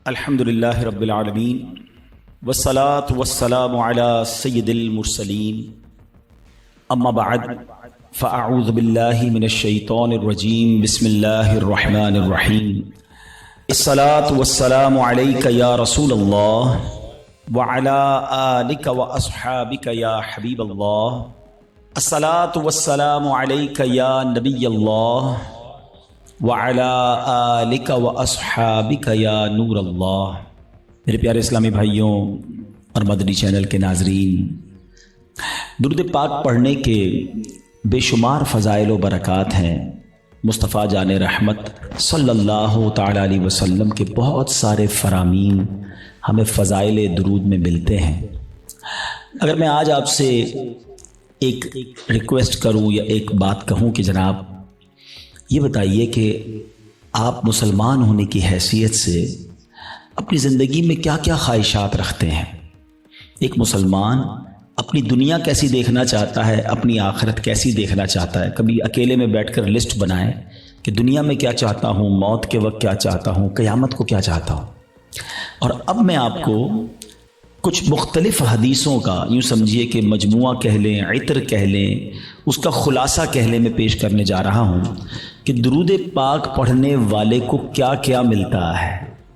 الحمدللہ رب العالمین والصلاة والسلام علی سید المرسلین اما بعد فاعوذ باللہ من الشیطان الرجیم بسم اللہ الرحمن الرحیم الصلاة والسلام علیک یا رسول اللہ وعلی آلک واصحابک یا حبیب اللہ الصلاة والسلام علیک یا نبی اللہ وَعَلَىٰ آلِكَ وَأَصْحَابِكَ يَا نور اللہ۔ میرے پیارے اسلامی بھائیوں اور مدنی چینل کے ناظرین، درود پاک پڑھنے کے بے شمار فضائل و برکات ہیں۔ مصطفیٰ جان رحمت صلی اللہ تعالیٰ علیہ وسلم کے بہت سارے فرامین ہمیں فضائل درود میں ملتے ہیں۔ اگر میں آج آپ سے ایک ریکویسٹ کروں یا ایک بات کہوں کہ جناب یہ بتائیے کہ آپ مسلمان ہونے کی حیثیت سے اپنی زندگی میں کیا کیا خواہشات رکھتے ہیں۔ ایک مسلمان اپنی دنیا کیسی دیکھنا چاہتا ہے، اپنی آخرت کیسی دیکھنا چاہتا ہے۔ کبھی اکیلے میں بیٹھ کر لسٹ بنائیں کہ دنیا میں کیا چاہتا ہوں، موت کے وقت کیا چاہتا ہوں، قیامت کو کیا چاہتا ہوں۔ اور اب میں آپ کو کچھ مختلف حدیثوں کا، یوں سمجھیے کہ مجموعہ کہہ لیں، عطر کہہ لیں، اس کا خلاصہ کہہ لیں، میں پیش کرنے جا رہا ہوں کہ درود پاک پڑھنے والے کو کیا کیا ملتا ہے۔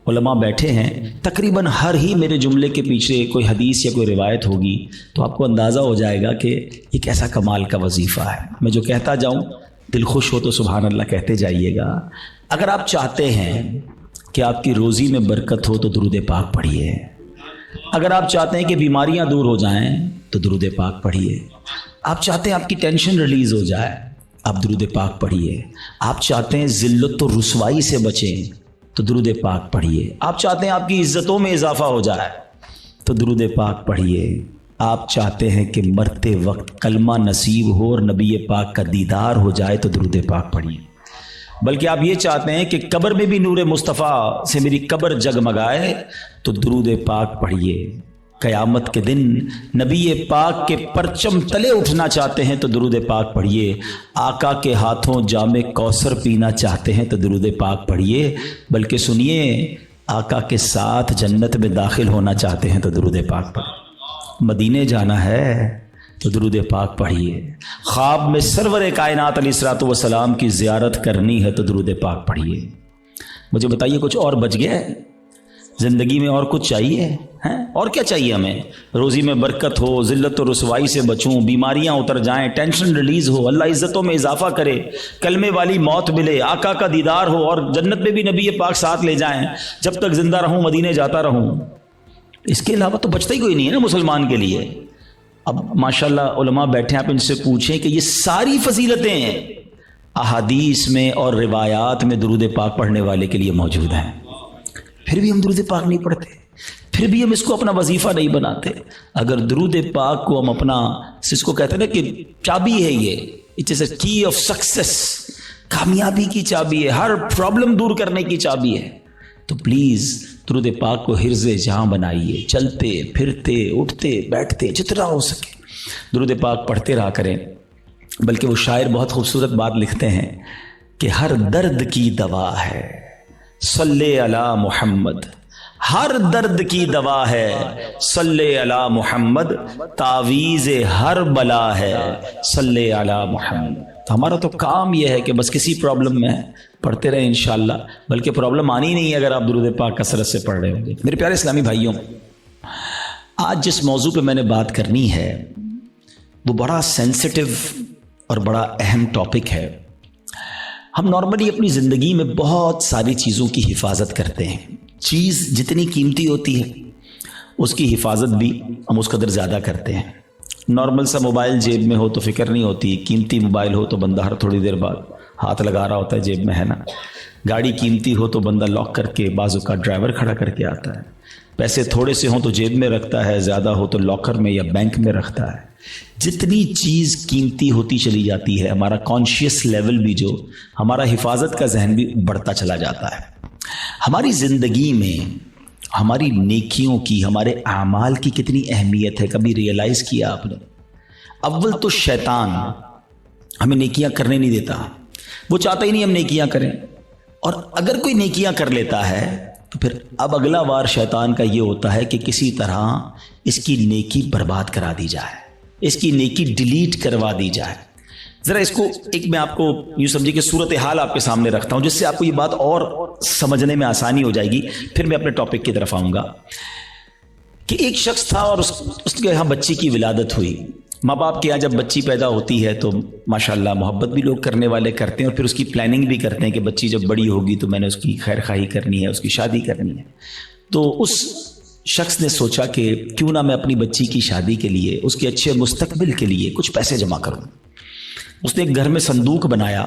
علماء بیٹھے ہیں، تقریباً ہر ہی میرے جملے کے پیچھے کوئی حدیث یا کوئی روایت ہوگی، تو آپ کو اندازہ ہو جائے گا کہ یہ کیسا کمال کا وظیفہ ہے۔ میں جو کہتا جاؤں دل خوش ہو تو سبحان اللہ کہتے جائیے گا۔ اگر آپ چاہتے ہیں کہ آپ کی روزی میں برکت ہو تو درود پاک پڑھیے۔ اگر آپ چاہتے ہیں کہ بیماریاں دور ہو جائیں تو درود پاک پڑھیے۔ آپ چاہتے ہیں آپ کی ٹینشن ریلیز ہو جائے، آپ درود پاک پڑھیے۔ آپ چاہتے ہیں ذلت و رسوائی سے بچیں تو درود پاک پڑھیے۔ آپ چاہتے ہیں آپ کی عزتوں میں اضافہ ہو جائے تو درود پاک پڑھیے۔ آپ چاہتے ہیں کہ مرتے وقت کلمہ نصیب ہو اور نبی پاک کا دیدار ہو جائے تو درود پاک پڑھیے۔ بلکہ آپ یہ چاہتے ہیں کہ قبر میں بھی نور مصطفیٰ سے میری قبر جگمگائے تو درود پاک پڑھیے۔ قیامت کے دن نبی پاک کے پرچم تلے اٹھنا چاہتے ہیں تو درود پاک پڑھیے۔ آقا کے ہاتھوں جام کوثر پینا چاہتے ہیں تو درود پاک پڑھیے۔ بلکہ سنیے، آقا کے ساتھ جنت میں داخل ہونا چاہتے ہیں تو درود پاک پڑھیے۔ مدینے جانا ہے تو درود پاک پڑھیے۔ خواب میں سرور کائنات علیہ الصلوۃ والسلام کی زیارت کرنی ہے تو درود پاک پڑھیے۔ مجھے بتائیے کچھ اور بچ گیا ہے زندگی میں؟ اور کچھ چاہیے ہیں؟ اور کیا چاہیے ہمیں؟ روزی میں برکت ہو، ذلت و رسوائی سے بچوں، بیماریاں اتر جائیں، ٹینشن ریلیز ہو، اللہ عزتوں میں اضافہ کرے، کلمے والی موت ملے، آقا کا دیدار ہو اور جنت میں بھی نبی پاک ساتھ لے جائیں، جب تک زندہ رہوں مدینے جاتا رہوں۔ اس کے علاوہ تو بچتا ہی کوئی نہیں ہے نا مسلمان کے لیے۔ اب ماشاءاللہ علماء بیٹھے ہیں، آپ ان سے پوچھیں کہ یہ ساری فضیلتیں ہیں احادیث میں اور روایات میں درود پاک پڑھنے والے کے لیے موجود ہیں، پھر بھی ہم درود پاک نہیں پڑھتے، پھر بھی ہم اس کو اپنا وظیفہ نہیں بناتے۔ اگر درود پاک کو ہم اپنا، اس کو کہتے ہیں نا کہ چابی ہے، یہ اٹ از اے کی آف سکسیس، کامیابی کی چابی ہے، ہر پرابلم دور کرنے کی چابی ہے، تو پلیز درود پاک کو حرز جہاں بنائیے۔ چلتے پھرتے اٹھتے بیٹھتے جتنا ہو سکے درود پاک پڑھتے رہا کریں۔ بلکہ وہ شاعر بہت خوبصورت بات لکھتے ہیں کہ ہر درد کی دوا ہے صلی علی محمد، ہر درد کی دوا ہے صلی علی محمد، تعویذ ہر بلا ہے صلی علی محمد۔ تو ہمارا تو کام یہ ہے کہ بس کسی پرابلم میں پڑھتے رہیں انشاءاللہ، بلکہ پرابلم آنی نہیں ہے اگر آپ درود پاک کثرت سے پڑھ رہے ہوں گے۔ میرے پیارے اسلامی بھائیوں، آج جس موضوع پہ میں نے بات کرنی ہے وہ بڑا سینسٹیو اور بڑا اہم ٹاپک ہے۔ ہم نارملی اپنی زندگی میں بہت ساری چیزوں کی حفاظت کرتے ہیں۔ چیز جتنی قیمتی ہوتی ہے اس کی حفاظت بھی ہم اس قدر زیادہ کرتے ہیں۔ نارمل سا موبائل جیب میں ہو تو فکر نہیں ہوتی، قیمتی موبائل ہو تو بندہ ہر تھوڑی دیر بعد ہاتھ لگا رہا ہوتا ہے جیب میں، ہے نا۔ گاڑی قیمتی ہو تو بندہ لاک کر کے، بعض اوقات ڈرائیور کھڑا کر کے آتا ہے۔ پیسے تھوڑے سے ہوں تو جیب میں رکھتا ہے، زیادہ ہو تو لاکر میں یا بینک میں رکھتا ہے۔ جتنی چیز قیمتی ہوتی چلی جاتی ہے، ہمارا کانشیس لیول بھی، جو ہمارا حفاظت کا ذہن بھی بڑھتا چلا جاتا ہے۔ ہماری زندگی میں ہماری نیکیوں کی، ہمارے اعمال کی کتنی اہمیت ہے، کبھی ریئلائز کیا آپ نے؟ اول تو شیطان ہمیں نیکیاں کرنے نہیں دیتا، وہ چاہتا ہی نہیں ہم نیکیاں کریں، اور اگر کوئی نیکیاں کر لیتا ہے تو پھر اب اگلا وار شیطان کا یہ ہوتا ہے کہ کسی طرح اس کی نیکی برباد کرا دی جائے، اس کی نیکی ڈیلیٹ کروا دی جائے۔ ذرا اس کو ایک میں آپ کو یوں سمجھے کہ صورتحال آپ کے سامنے رکھتا ہوں جس سے آپ کو یہ بات اور سمجھنے میں آسانی ہو جائے گی، پھر میں اپنے ٹاپک کی طرف آؤں گا۔ کہ ایک شخص تھا اور اس کے یہاں بچی کی ولادت ہوئی۔ ماں باپ کے یہاں جب بچی پیدا ہوتی ہے تو ماشاءاللہ محبت بھی لوگ کرنے والے کرتے ہیں اور پھر اس کی پلاننگ بھی کرتے ہیں کہ بچی جب بڑی ہوگی تو میں نے اس کی خیر خواہی کرنی ہے، اس کی شادی کرنی ہے۔ تو اس شخص نے سوچا کہ کیوں نہ میں اپنی بچی کی شادی کے لیے، اس کے اچھے مستقبل کے لیے کچھ پیسے جمع کروں۔ اس نے ایک گھر میں صندوق بنایا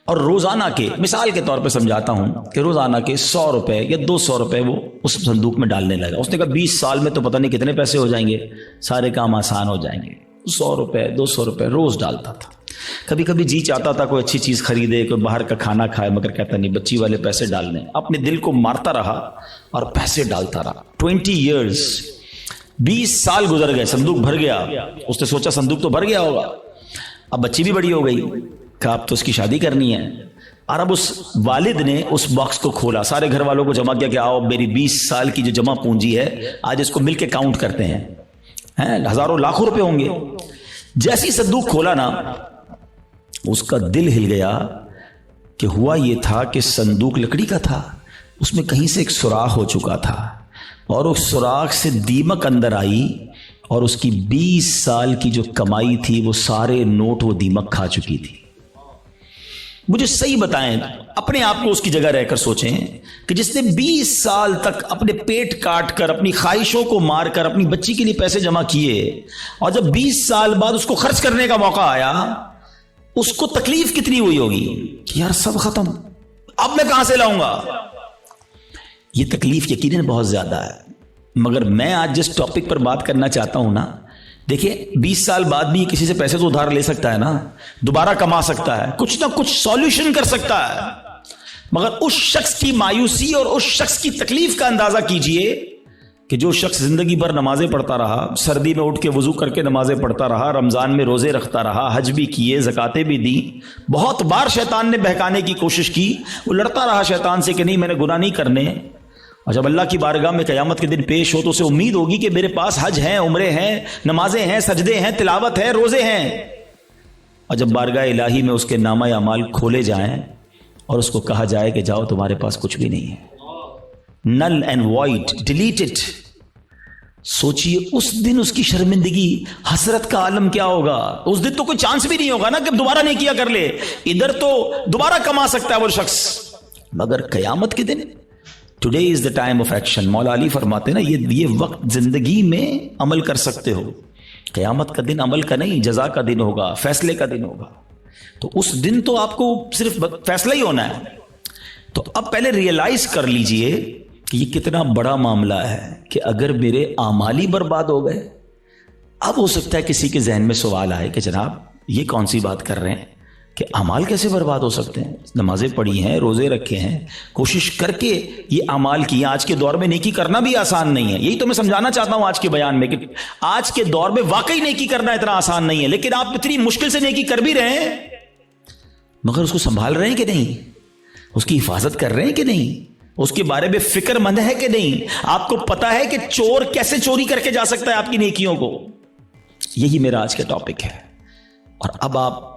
اور روزانہ کے، مثال کے طور پہ سمجھاتا ہوں کہ روزانہ کے 100 روپے یا 200 روپے وہ اس صندوق میں ڈالنے لگا۔ اس نے کہا 20 سال میں تو پتہ نہیں کتنے پیسے ہو جائیں گے، سارے کام آسان ہو جائیں گے۔ 100 روپے 200 روپے روز ڈالتا تھا۔ کبھی کبھی جی چاہتا تھا کوئی اچھی چیز خریدے، کوئی باہر کا کھانا کھائے، مگر کہتا نہیں، بچی والے پیسے ڈالنے۔ اپنے دل کو مارتا رہا اور پیسے ڈالتا رہا۔ 20 ایئرز، 20 سال گزر گئے، صندوق بھر گیا۔ اس نے سوچا صندوق تو بھر گیا ہوگا، اب بچی بھی بڑی ہو گئی، کہا اب تو اس کی شادی کرنی ہے۔ اور اب اس والد نے اس باکس کو کھولا، سارے گھر والوں کو جمع کیا کہ آؤ میری 20 سال کی جو جمع پونجی ہے آج اس کو مل کے کاؤنٹ کرتے ہیں، ہزاروں لاکھوں روپے ہوں گے۔ جیسی صندوق کھولا نا، اس کا دل ہل گیا کہ ہوا یہ تھا کہ صندوق لکڑی کا تھا، اس میں کہیں سے ایک سوراخ ہو چکا تھا اور اس سوراخ سے دیمک اندر آئی اور اس کی 20 سال کی جو کمائی تھی وہ سارے نوٹ وہ دیمک کھا چکی تھی۔ مجھے صحیح بتائیں، اپنے آپ کو اس کی جگہ رہ کر سوچیں کہ جس نے 20 سال تک اپنے پیٹ کاٹ کر، اپنی خواہشوں کو مار کر اپنی بچی کے لیے پیسے جمع کیے، اور جب 20 سال بعد اس کو خرچ کرنے کا موقع آیا، اس کو تکلیف کتنی ہوئی ہوگی کہ یار سب ختم، اب میں کہاں سے لاؤں گا؟ یہ تکلیف یقیناً بہت زیادہ ہے۔ مگر میں آج جس ٹاپک پر بات کرنا چاہتا ہوں نا، دیکھیں 20 سال بعد بھی کسی سے پیسے تو ادھار لے سکتا ہے نا، دوبارہ کما سکتا ہے، کچھ نہ کچھ سولوشن کر سکتا ہے۔ مگر اس شخص کی مایوسی اور اس شخص کی تکلیف کا اندازہ کیجئے کہ جو شخص زندگی بھر نمازیں پڑھتا رہا، سردی میں اٹھ کے وضو کر کے نمازیں پڑھتا رہا، رمضان میں روزے رکھتا رہا، حج بھی کیے، زکاتیں بھی دیں، بہت بار شیطان نے بہکانے کی کوشش کی، وہ لڑتا رہا شیطان سے کہ نہیں میں نے گناہ نہیں کرنے، اور جب اللہ کی بارگاہ میں قیامت کے دن پیش ہو تو اسے امید ہوگی کہ میرے پاس حج ہیں، عمرے ہیں، نمازیں ہیں، سجدے ہیں، تلاوت ہے، روزے ہیں، اور جب بارگاہ الہی میں اس کے نامہ اعمال کھولے جائیں اور اس کو کہا جائے کہ جاؤ تمہارے پاس کچھ بھی نہیں ہے، null and void, delete it, سوچئے اس دن اس کی شرمندگی، حسرت کا عالم کیا ہوگا؟ اس دن تو کوئی چانس بھی نہیں ہوگا نا کہ دوبارہ نہیں کیا کر لے، ادھر تو دوبارہ کما سکتا ہے وہ شخص، مگر قیامت کے دن today is the time of action. Maula Ali فرماتے ہیں نا یہ وقت زندگی میں عمل کر سکتے ہو، قیامت کا دن عمل کا نہیں، جزا کا دن ہوگا، فیصلے کا دن ہوگا۔ تو اس دن تو آپ کو صرف فیصلہ ہی ہونا ہے۔ تو اب پہلے ریئلائز کر لیجئے کہ یہ کتنا بڑا معاملہ ہے کہ اگر میرے اعمال ہی برباد ہو گئے۔ اب ہو سکتا ہے کسی کے ذہن میں سوال آئے کہ جناب یہ کون سی بات کر رہے ہیں کہ اعمال کیسے برباد ہو سکتے ہیں؟ نمازیں پڑھی ہیں، روزے رکھے ہیں، کوشش کر کے یہ اعمال کیے۔ آج کے دور میں نیکی کرنا بھی آسان نہیں ہے، یہی تو میں سمجھانا چاہتا ہوں آج کے بیان میں کہ آج کے دور میں واقعی نیکی کرنا اتنا آسان نہیں ہے، لیکن آپ اتنی مشکل سے نیکی کر بھی رہے ہیں، مگر اس کو سنبھال رہے ہیں کہ نہیں؟ اس کی حفاظت کر رہے ہیں کہ نہیں؟ اس کے بارے میں فکر مند ہے کہ نہیں؟ آپ کو پتا ہے کہ چور کیسے چوری کر کے جا سکتا ہے آپ کی نیکیوں کو؟ یہی میرا آج کا ٹاپک ہے۔ اور اب آپ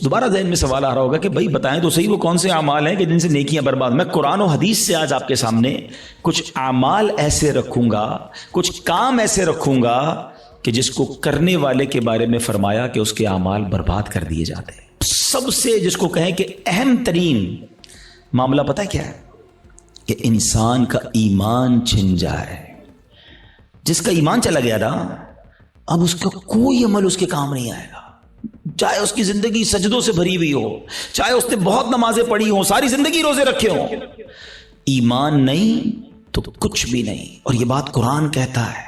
دوبارہ ذہن میں سوال آ رہا ہوگا کہ بھائی بتائیں تو صحیح وہ کون سے اعمال ہیں کہ جن سے نیکیاں برباد؟ میں قرآن و حدیث سے آج آپ کے سامنے کچھ اعمال ایسے رکھوں گا، کچھ کام ایسے رکھوں گا کہ جس کو کرنے والے کے بارے میں فرمایا کہ اس کے اعمال برباد کر دیے جاتے ہیں۔ سب سے جس کو کہیں کہ اہم ترین معاملہ پتہ ہے کیا ہے؟ کہ انسان کا ایمان چھن جائے۔ جس کا ایمان چلا گیا نا، اب اس کا کوئی عمل اس کے کام نہیں آئے گا، چاہے اس کی زندگی سجدوں سے بھری ہوئی ہو، چاہے اس نے بہت نمازیں پڑھی ہوں، ساری زندگی روزے رکھے ہوں، ایمان نہیں تو کچھ بھی نہیں۔ اور یہ بات قرآن کہتا ہے،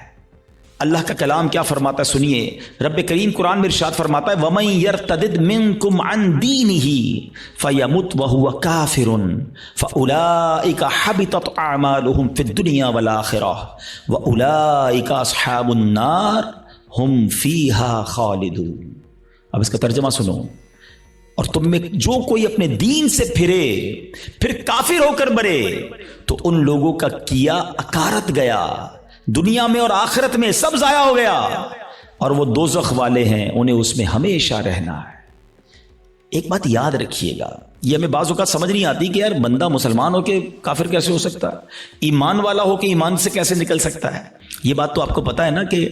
اللہ کا کلام کیا فرماتا ہے سنیے۔ رب کریم قرآن میں ارشاد فرماتا ہے وَمَن يَرْتَدِدْ مِنْكُمْ عَنْ دِينِهِ فَيَمُتْ وَهُوَ كَافِرٌ فَأُولَئِكَ حَبِطَتْ أَعْمَالُهُمْ فِي الدُّنْيَا وَالْآخِرَةِ وَأُولَئِكَ أَصْحَابُ النَّارِ هُمْ فِيهَا خَالِدُونَ۔ اب اس کا ترجمہ سنو، اور تم میں جو کوئی اپنے دین سے پھرے پھر کافر ہو کر مرے تو ان لوگوں کا کیا اکارت گیا، دنیا میں اور آخرت میں سب ضائع ہو گیا، اور وہ دوزخ والے ہیں، انہیں اس میں ہمیشہ رہنا ہے۔ ایک بات یاد رکھیے گا، یہ ہمیں بعض اوقات سمجھ نہیں آتی کہ یار بندہ مسلمان ہو کے کافر کیسے ہو سکتا ہے، ایمان والا ہو کے ایمان سے کیسے نکل سکتا ہے۔ یہ بات تو آپ کو پتا ہے نا کہ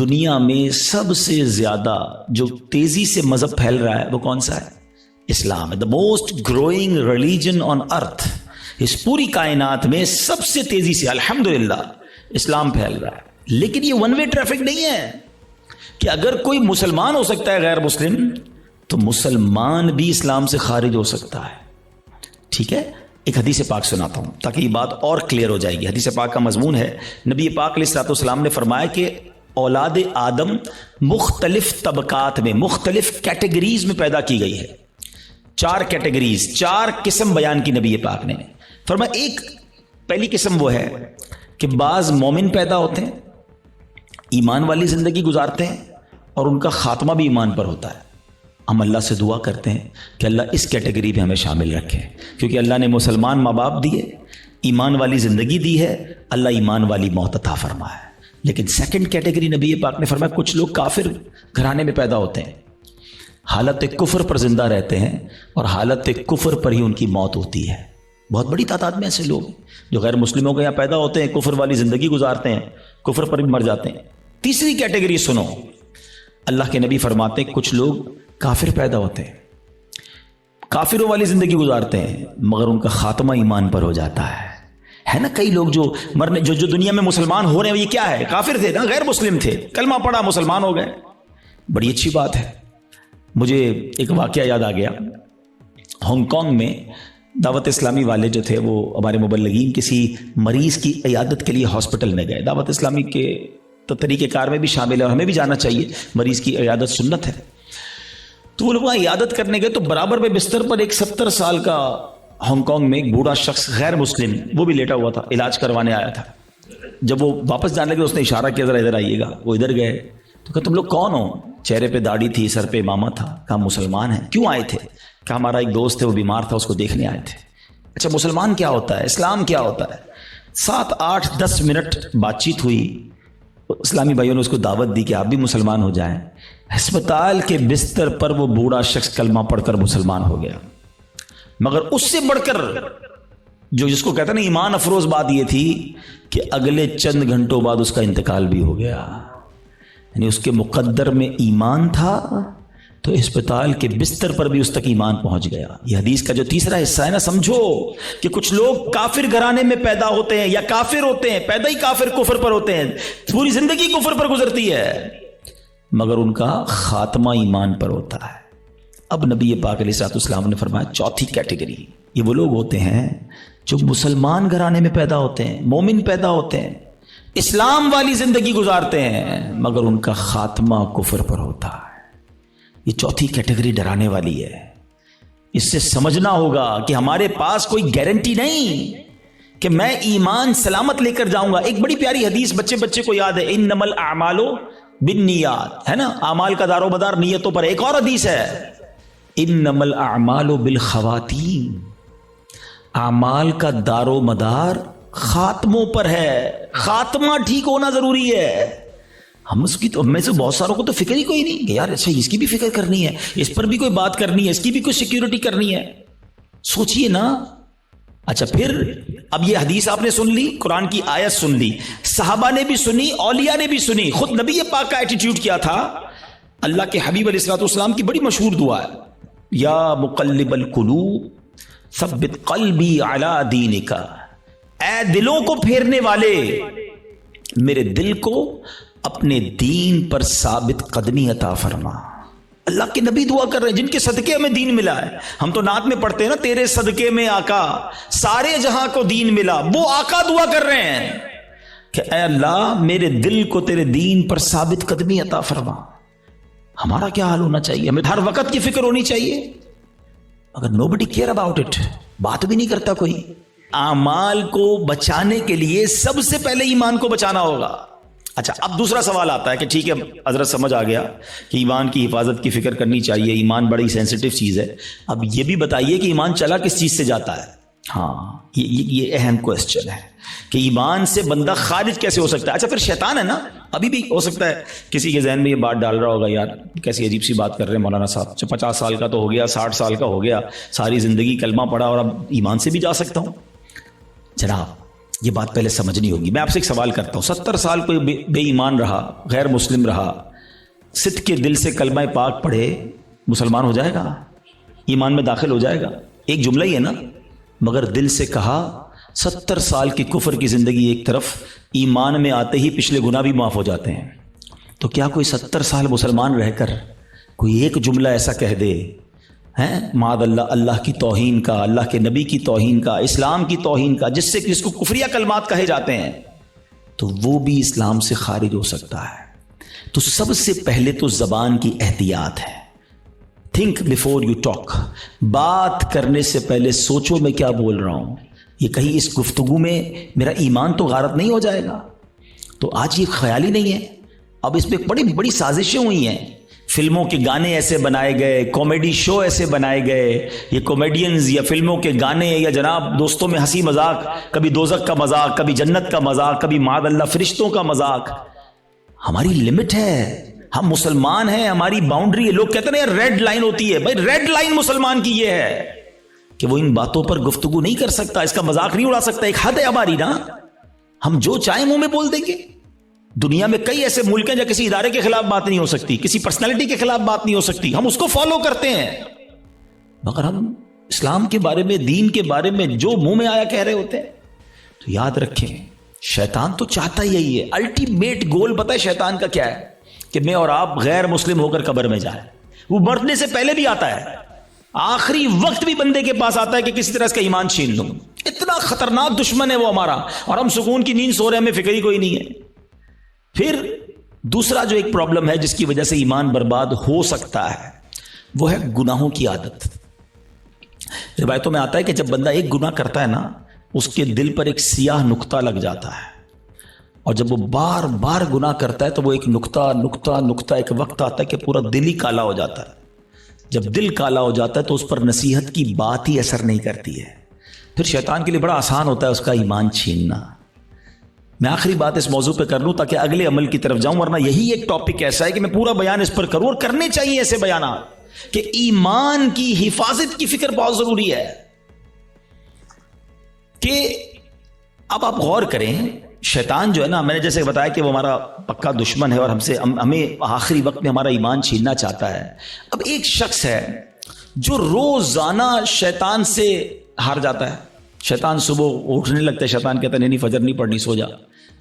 دنیا میں سب سے زیادہ جو تیزی سے مذہب پھیل رہا ہے وہ کون سا ہے؟ اسلام ہے۔ The most growing religion on earth, اس پوری کائنات میں سب سے تیزی سے الحمدللہ اسلام پھیل رہا ہے۔ لیکن یہ ون وے ٹریفک نہیں ہے کہ اگر کوئی مسلمان ہو سکتا ہے غیر مسلم تو مسلمان بھی اسلام سے خارج ہو سکتا ہے۔ ٹھیک ہے، ایک حدیث پاک سناتا ہوں تاکہ یہ بات اور کلیئر ہو جائے گی۔ حدیث پاک کا مضمون ہے، نبی پاک علیہ الصلوۃ والسلام نے فرمایا کہ اولاد آدم مختلف طبقات میں، مختلف کیٹیگریز میں پیدا کی گئی ہے۔ 4 کیٹیگریز، 4 قسم بیان کی نبی پاک نے۔ فرمایا ایک پہلی قسم وہ ہے کہ بعض مومن پیدا ہوتے ہیں، ایمان والی زندگی گزارتے ہیں اور ان کا خاتمہ بھی ایمان پر ہوتا ہے۔ ہم اللہ سے دعا کرتے ہیں کہ اللہ اس کیٹیگری میں ہمیں شامل رکھے، کیونکہ اللہ نے مسلمان ماں باپ دیے، ایمان والی زندگی دی ہے، اللہ ایمان والی موت عطا فرمایا ہے۔ لیکن سیکنڈ کیٹیگری نبی پاک نے فرمایا کچھ لوگ کافر گھرانے میں پیدا ہوتے ہیں، حالت کفر پر زندہ رہتے ہیں اور حالت کفر پر ہی ان کی موت ہوتی ہے۔ بہت بڑی تعداد میں ایسے لوگ جو غیر مسلموں کے یہاں پیدا ہوتے ہیں، کفر والی زندگی گزارتے ہیں، کفر پر بھی مر جاتے ہیں۔ تیسری کیٹیگری سنو، اللہ کے نبی فرماتے ہیں کچھ لوگ کافر پیدا ہوتے ہیں، کافروں والی زندگی گزارتے ہیں، مگر ان کا خاتمہ ایمان پر ہو جاتا ہے نا۔ کئی لوگ جو مرنے جو دنیا میں مسلمان ہو رہے ہیں، یہ کیا ہے؟ کافر تھے نا، غیر مسلم تھے، کلمہ پڑھا مسلمان ہو گئے، بڑی اچھی بات ہے۔ مجھے ایک واقعہ یاد آ گیا، ہانگ کانگ میں دعوت اسلامی والے جو تھے وہ ہمارے مبلغین کسی مریض کی عیادت کے لیے ہاسپٹل میں گئے۔ دعوت اسلامی کے تو طریقہ کار میں بھی شامل ہے اور ہمیں بھی جانا چاہیے، مریض کی عیادت سنت ہے۔ تو وہ لوگ وہاں عیادت کرنے گئے تو برابر میں بستر پر ایک 70 سال کا ہانگ کانگ میں ایک بوڑھا شخص غیر مسلم وہ بھی لیٹا ہوا تھا، علاج کروانے آیا تھا۔ جب وہ واپس جانے لگے اس نے اشارہ کیا ذرا ادھر آئیے گا، وہ ادھر گئے تو کہا تم لوگ کون ہو؟ چہرے پہ داڑھی تھی، سر پہ امامہ تھا۔ کہا مسلمان ہیں۔ کیوں آئے تھے؟ کہا ہمارا ایک دوست ہے وہ بیمار تھا، اس کو دیکھنے آئے تھے۔ اچھا مسلمان کیا ہوتا ہے، اسلام کیا ہوتا ہے؟ 7 8 10 منٹ بات چیت ہوئی، اسلامی بھائیوں نے اس کو دعوت دی کہ آپ بھی مسلمان ہو جائیں۔ ہسپتال کے بستر پر وہ بوڑھا شخص کلمہ پڑھ کر مسلمان ہو گیا، مگر اس سے بڑھ کر جو جس کو کہتے ہیں نا ایمان افروز بات یہ تھی کہ اگلے چند گھنٹوں بعد اس کا انتقال بھی ہو گیا۔ یعنی اس کے مقدر میں ایمان تھا تو اسپتال کے بستر پر بھی اس تک ایمان پہنچ گیا۔ یہ حدیث کا جو تیسرا حصہ ہے نا، سمجھو کہ کچھ لوگ کافر گھرانے میں پیدا ہوتے ہیں یا کافر ہوتے ہیں، پیدا ہی کافر کفر پر ہوتے ہیں، پوری زندگی کفر پر گزرتی ہے، مگر ان کا خاتمہ ایمان پر ہوتا ہے۔ اب نبی پاک علیہ الصلوۃ والسلام نے فرمایا چوتھی کیٹیگری یہ وہ لوگ ہوتے ہیں جو مسلمان گھرانے میں پیدا ہوتے ہیں، مومن پیدا ہوتے ہیں، اسلام والی زندگی گزارتے ہیں، مگر ان کا خاتمہ کفر پر ہوتا ہے۔ یہ چوتھی کیٹیگری ڈرانے والی ہے۔ اس سے سمجھنا ہوگا کہ ہمارے پاس کوئی گارنٹی نہیں کہ میں ایمان سلامت لے کر جاؤں گا۔ ایک بڑی پیاری حدیث بچے کو یاد ہے، انما الاعمال بالنیات، ہے نا، اعمال کا دار و مدار نیتوں پر۔ ایک اور حدیث ہے، انما الاعمال بالخواتیم، اعمال کا دار و مدار خاتموں پر ہے، خاتمہ ٹھیک ہونا ضروری ہے۔ ہم میں سے بہت ساروں کو تو فکر ہی کوئی نہیں کہ یار اچھا اس کی بھی فکر کرنی ہے، اس پر بھی کوئی بات کرنی ہے، اس کی بھی کوئی سیکیورٹی کرنی ہے۔ سوچئے نا۔ اچھا پھر اب یہ حدیث آپ نے سن لی، قرآن کی آیت سن لی، صحابہ نے بھی سنی، اولیاء نے بھی سنی، خود نبی پاک کا ایٹیٹیوڈ کیا تھا؟ اللہ کے حبیب علیہ الصلوۃ والسلام کی بڑی مشہور دعا ہے، یا مقلب القلوب ثبت قلبی علی دینک، اے دلوں کو پھیرنے والے میرے دل کو اپنے دین پر ثابت قدمی عطا فرما۔ اللہ کے نبی دعا کر رہے ہیں جن کے صدقے ہمیں دین ملا ہے۔ ہم تو نعت میں پڑھتے ہیں نا، تیرے صدقے میں آقا سارے جہاں کو دین ملا، وہ آقا دعا کر رہے ہیں کہ اے اللہ میرے دل کو تیرے دین پر ثابت قدمی عطا فرما۔ ہمارا کیا حال ہونا چاہیے؟ ہمیں ہر وقت کی فکر ہونی چاہیے، اگر nobody care about it، بات بھی نہیں کرتا کوئی۔ اعمال کو بچانے کے لیے سب سے پہلے ایمان کو بچانا ہوگا۔ اچھا، اب دوسرا سوال آتا ہے کہ ٹھیک ہے حضرت سمجھ آ گیا کہ ایمان کی حفاظت کی فکر کرنی چاہیے، ایمان بڑی سینسٹیو چیز ہے، اب یہ بھی بتائیے کہ ایمان چلا کس چیز سے جاتا ہے؟ ہاں، یہ اہم کوسچن ہے کہ ایمان سے بندہ خارج کیسے ہو سکتا ہے؟ اچھا، پھر شیطان ہے نا، ابھی بھی ہو سکتا ہے کسی کے ذہن میں یہ بات ڈال رہا ہوگا، یار کیسی عجیب سی بات کر رہے ہیں مولانا صاحب، 50 سال کا تو ہو گیا، 60 سال کا ہو گیا، ساری زندگی کلمہ پڑھا اور اب ایمان سے بھی جا سکتا ہوں؟ جناب یہ بات پہلے سمجھنی ہوگی۔ میں آپ سے ایک سوال کرتا ہوں، 70 سال کوئی بے ایمان رہا، غیر مسلم رہا، صدق کے دل سے کلمہ پاک پڑھے، مسلمان ہو جائے گا؟ ایمان میں داخل ہو جائے گا؟ ایک جملہ ہی ہے نا، مگر دل سے کہا 70 سال کی کفر کی زندگی ایک طرف، ایمان میں آتے ہی پچھلے گناہ بھی معاف ہو جاتے ہیں۔ تو کیا کوئی 70 سال مسلمان رہ کر کوئی ایک جملہ ایسا کہہ دے ہیں معاذ اللہ، اللہ کی توہین کا، اللہ کے نبی کی توہین کا، اسلام کی توہین کا، جس کو کفریہ کلمات کہے جاتے ہیں، تو وہ بھی اسلام سے خارج ہو سکتا ہے؟ تو سب سے پہلے تو زبان کی احتیاط ہے۔ تھنک بیفور یو ٹاک، بات کرنے سے پہلے سوچو میں کیا بول رہا ہوں، یہ کہیں اس گفتگو میں میرا ایمان تو غارت نہیں ہو جائے گا؟ تو آج یہ خیال ہی نہیں ہے، اب اس پہ بڑی بڑی سازشیں ہوئی ہیں، فلموں کے گانے ایسے بنائے گئے، کامیڈی شو ایسے بنائے گئے، یہ کامیڈینز یا فلموں کے گانے یا جناب دوستوں میں ہنسی مذاق، کبھی دوزخ کا مذاق، کبھی جنت کا مذاق، کبھی معاذ اللہ فرشتوں کا مذاق۔ ہماری لمٹ ہے، ہم مسلمان ہیں، ہماری باؤنڈری ہے۔ لوگ کہتے ہیں یار ریڈ لائن ہوتی ہے، بھائی ریڈ لائن مسلمان کی یہ ہے کہ وہ ان باتوں پر گفتگو نہیں کر سکتا، اس کا مذاق نہیں اڑا سکتا، ایک حد ہے ہماری نا، ہم جو چاہیں منہ میں بول دیں گے۔ دنیا میں کئی ایسے ملک ہیں جہاں کسی ادارے کے خلاف بات نہیں ہو سکتی، کسی پرسنالٹی کے خلاف بات نہیں ہو سکتی، ہم اس کو فالو کرتے ہیں، مگر ہم اسلام کے بارے میں، دین کے بارے میں جو منہ میں آیا کہہ رہے ہوتے ہیں۔ تو یاد رکھیں، شیطان تو چاہتا ہی یہی ہے، الٹیمیٹ گول پتہ ہے شیطان کا کیا ہے؟ کہ میں اور آپ غیر مسلم ہو کر قبر میں جائیں۔ وہ مرنے سے پہلے بھی آتا ہے، آخری وقت بھی بندے کے پاس آتا ہے کہ کسی طرح اس کا ایمان چھین لوں۔ اتنا خطرناک دشمن ہے وہ ہمارا، اور ہم سکون کی نیند سو رہے ہیں، ہمیں فکر ہی کوئی نہیں ہے۔ پھر دوسرا جو ایک پرابلم ہے جس کی وجہ سے ایمان برباد ہو سکتا ہے، وہ ہے گناہوں کی عادت۔ روایتوں میں آتا ہے کہ جب بندہ ایک گناہ کرتا ہے نا، اس کے دل پر ایک سیاہ نقطہ لگ جاتا ہے، اور جب وہ بار بار گناہ کرتا ہے تو وہ ایک نقطہ ایک وقت آتا ہے کہ پورا دل ہی کالا ہو جاتا ہے۔ جب دل کالا ہو جاتا ہے تو اس پر نصیحت کی بات ہی اثر نہیں کرتی ہے، پھر شیطان کے لیے بڑا آسان ہوتا ہے اس کا ایمان چھیننا۔ میں آخری بات اس موضوع پہ کر لوں تاکہ اگلے عمل کی طرف جاؤں، ورنہ یہی ایک ٹاپک ایسا ہے کہ میں پورا بیان اس پر کروں، اور کرنے چاہیے ایسے بیانات کہ ایمان کی حفاظت کی فکر بہت ضروری ہے۔ کہ اب آپ غور کریں، شیطان جو ہے نا، میں نے جیسے بتایا کہ وہ ہمارا پکا دشمن ہے اور ہمیں آخری وقت میں ہمارا ایمان چھیننا چاہتا ہے۔ اب ایک شخص ہے جو روزانہ شیطان سے ہار جاتا ہے۔ شیطان صبح اٹھنے لگتا ہے، شیطان کہتا ہے نہیں فجر نہیں پڑھنی، سو جا،